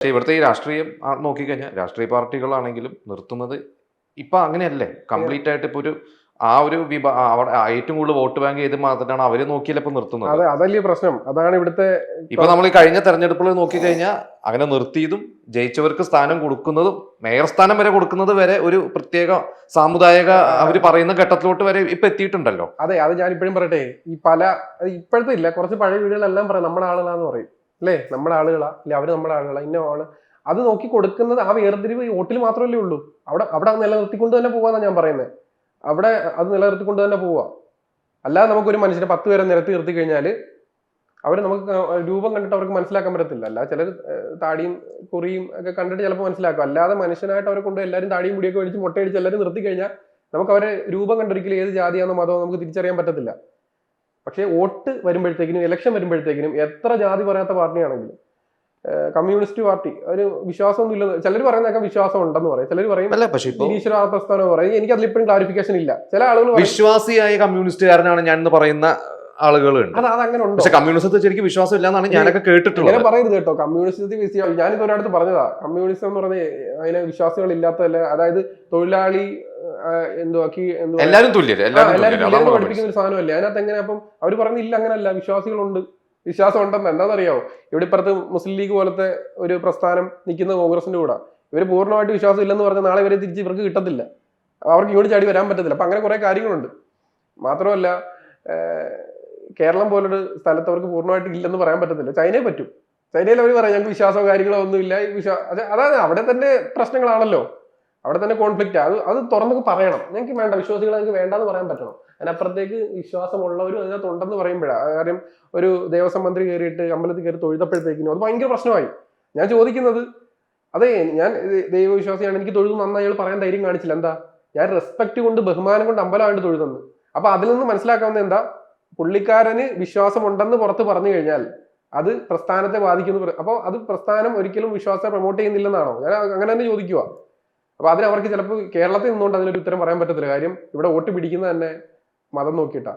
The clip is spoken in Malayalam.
പക്ഷേ ഇവിടുത്തെ ഈ രാഷ്ട്രീയം നോക്കിക്കഴിഞ്ഞാൽ രാഷ്ട്രീയ പാർട്ടികളാണെങ്കിലും നിർത്തുന്നത് ഇപ്പൊ അങ്ങനെയല്ലേ? കംപ്ലീറ്റ് ആയിട്ട് ഇപ്പൊ ഒരു അവിടെ ഏറ്റവും കൂടുതൽ വോട്ട് ബാങ്ക് ചെയ്ത് മാത്രമാണ് അവര് നോക്കിയാൽ ഇപ്പൊ നിർത്തുന്നത്. അതെ, അതല്ലേ പ്രശ്നം. അതാണ് ഇവിടുത്തെ ഇപ്പൊ നമ്മൾ ഈ കഴിഞ്ഞ തെരഞ്ഞെടുപ്പുകൾ നോക്കിക്കഴിഞ്ഞാൽ അങ്ങനെ നിർത്തിയതും ജയിച്ചവർക്ക് സ്ഥാനം കൊടുക്കുന്നതും മേയർ സ്ഥാനം വരെ കൊടുക്കുന്നത് വരെ ഒരു പ്രത്യേക സാമുദായിക അവര് പറയുന്ന ഘട്ടത്തിലോട്ട് വരെ ഇപ്പൊ എത്തിയിട്ടുണ്ടല്ലോ. അതെ, അത് ഞാൻ ഇപ്പോഴും പറയട്ടെ, ഈ ഇപ്പോഴത്തെ ഇല്ല, കുറച്ച് പഴയ വീടുകളെല്ലാം പറയാം നമ്മുടെ ആളുകളാന്ന് പറയും അല്ലേ, നമ്മുടെ ആളുകളാ അല്ലെ, അവര് നമ്മുടെ ആളുകളാ, ഇന്ന ആള്. അത് നോക്കി കൊടുക്കുന്നത് ആ വേർതിരിവ് ഈ വോട്ടിൽ മാത്രമല്ലേ ഉള്ളൂ. അവിടെ നിലനിർത്തിക്കൊണ്ട് തന്നെ പോവാന്നാണ് ഞാൻ പറയുന്നത്. അവിടെ അത് നിലനിർത്തിക്കൊണ്ട് തന്നെ പോവാ. അല്ലാതെ നമുക്കൊരു മനുഷ്യനെ 10 പേരെ നിരത്തി നിർത്തി കഴിഞ്ഞാൽ അവർ നമുക്ക് രൂപം കണ്ടിട്ട് അവർക്ക് മനസ്സിലാക്കാൻ പറ്റത്തില്ല. അല്ല, ചിലർ താടിയും കുറിയും ഒക്കെ കണ്ടിട്ട് ചിലപ്പോൾ മനസ്സിലാക്കും. അല്ലാതെ മനുഷ്യനായിട്ട് അവരെ കൊണ്ട് എല്ലാവരും താടിയും മുടിയൊക്കെ മേടിച്ച് മുട്ടയടിച്ച് എല്ലാവരും നിർത്തി കഴിഞ്ഞാൽ നമുക്ക് അവരെ രൂപം കണ്ടൊരിക്കലും ഏത് ജാതിയാണോ മതമോ നമുക്ക് തിരിച്ചറിയാൻ പറ്റത്തില്ല. പക്ഷേ വോട്ട് വരുമ്പോഴത്തേക്കിനും, ഇലക്ഷൻ വരുമ്പോഴത്തേക്കിനും എത്ര ജാതി പറയാത്ത പാർട്ടിയാണെങ്കിലും, കമ്മ്യൂണിസ്റ്റ് പാർട്ടി ഒരു വിശ്വാസമൊന്നും ഇല്ലെന്ന് ചിലർ പറയുന്നതൊക്കെ വിശ്വാസം ഉണ്ടെന്ന് പറയും, ചിലർ പറയും നിരീശ്വരവാദ പ്രസ്ഥാനം പറയും. എനിക്ക് അതിൽ ഇപ്പോഴും ക്ലാരിഫിക്കേഷൻ ഇല്ല. ചില ആളുകൾ വിശ്വാസിയായ കമ്മ്യൂണിസ്റ്റുകാരനാണ് ഞാൻ എന്ന് പറയുന്ന ആളുകളുണ്ട്. അതങ്ങനെ ഉണ്ട്. പക്ഷെ കമ്മ്യൂണിസത്തിൽ ശരിക്കും വിശ്വാസം ഇല്ലെന്നാണ് ഞാനൊക്കെ കേട്ടിട്ടുള്ളത്. അങ്ങനെ പറയരുത് കേട്ടോ. കമ്മ്യൂണിസത്തിൽ ഞാനിത് ഒരിടത്ത് പറഞ്ഞതാ, കമ്മ്യൂണിസം എന്ന് പറഞ്ഞ അതിന് വിശ്വാസികൾ ഇല്ലാത്തതല്ല. അതായത് തൊഴിലാളി എല്ലാരും തുല്യര്, എല്ലാവരും പഠിപ്പിക്കുന്ന ഒരു സാധനമല്ലേ. അതിനകത്ത് എങ്ങനെ അപ്പം അവർ പറഞ്ഞില്ല അങ്ങനല്ല, വിശ്വാസികളുണ്ട്, വിശ്വാസം ഉണ്ടെന്ന്. എന്താണെന്നറിയാവോ, ഇവിടെ ഇപ്പുറത്ത് മുസ്ലിം ലീഗ് പോലത്തെ ഒരു പ്രസ്ഥാനം നിൽക്കുന്ന കോൺഗ്രസിന്റെ കൂടെ ഇവര് പൂർണ്ണമായിട്ട് വിശ്വാസം ഇല്ലെന്ന് പറഞ്ഞാൽ നാളെ ഇവരെ തിരിച്ച് ഇവർക്ക് കിട്ടത്തില്ല, അവർക്ക് ഇങ്ങോട്ട് ചാടി വരാൻ പറ്റത്തില്ല. അപ്പൊ അങ്ങനെ കുറെ കാര്യങ്ങളുണ്ട്. മാത്രമല്ല കേരളം പോലൊരു സ്ഥലത്ത് അവർക്ക് പൂർണ്ണമായിട്ട് ഇല്ലെന്ന് പറയാൻ പറ്റത്തില്ല. ചൈനയെ പറ്റും. ചൈനയിൽ അവർ പറയാം ഞങ്ങൾക്ക് വിശ്വാസമോ കാര്യങ്ങളോ ഒന്നുമില്ല. അതാണ് അവിടെ തന്നെ പ്രശ്നങ്ങളാണല്ലോ, അവിടെ തന്നെ കോൺഫ്ലിക്റ്റ്. അത് തുറന്നൊക്കെ പറയണം. ഞങ്ങൾക്ക് വേണ്ട, വിശ്വാസികൾ ഞങ്ങൾക്ക് വേണ്ടെന്ന് പറയാൻ പറ്റണം. അതിനപ്പുറത്തേക്ക് വിശ്വാസമുള്ളവരും അതിനകത്ത് ഉണ്ടെന്ന് പറയുമ്പോഴാണ്. കാര്യം ഒരു ദേവസ്വം മന്ത്രി കയറിയിട്ട് അമ്പലത്തിൽ കയറി തൊഴുതപ്പോഴത്തേക്കിനും അത് ഭയങ്കര പ്രശ്നമായി. ഞാൻ ചോദിക്കുന്നത്, അതെ ഞാൻ ദൈവവിശ്വാസിയാണ്, എനിക്ക് തൊഴുതു നന്നായി അയാൾ പറയാൻ ധൈര്യം കാണിച്ചില്ല. എന്താ, ഞാൻ റെസ്പെക്ട് കൊണ്ട് ബഹുമാനം കൊണ്ട് അമ്പലമായിട്ട് തൊഴുതെന്ന്. അപ്പൊ അതിൽ നിന്ന് മനസ്സിലാക്കാവുന്ന എന്താ, പുള്ളിക്കാരന് വിശ്വാസമുണ്ടെന്ന് പുറത്ത് പറഞ്ഞു കഴിഞ്ഞാൽ അത് പ്രസ്ഥാനത്തെ ബാധിക്കുന്നു. അപ്പോൾ അത് പ്രസ്ഥാനം ഒരിക്കലും വിശ്വാസത്തെ പ്രൊമോട്ട് ചെയ്യുന്നില്ലെന്നാണോ? ഞാൻ അങ്ങനെ തന്നെ ചോദിക്കുക. അപ്പൊ അതിന് അവർക്ക് ചിലപ്പോൾ കേരളത്തിൽ നിന്നുകൊണ്ട് അതിനൊരു ഉത്തരം പറയാൻ പറ്റത്തില്ല. കാര്യം ഇവിടെ വോട്ട് പിടിക്കുന്നത് തന്നെ മതം നോക്കിയിട്ടാ.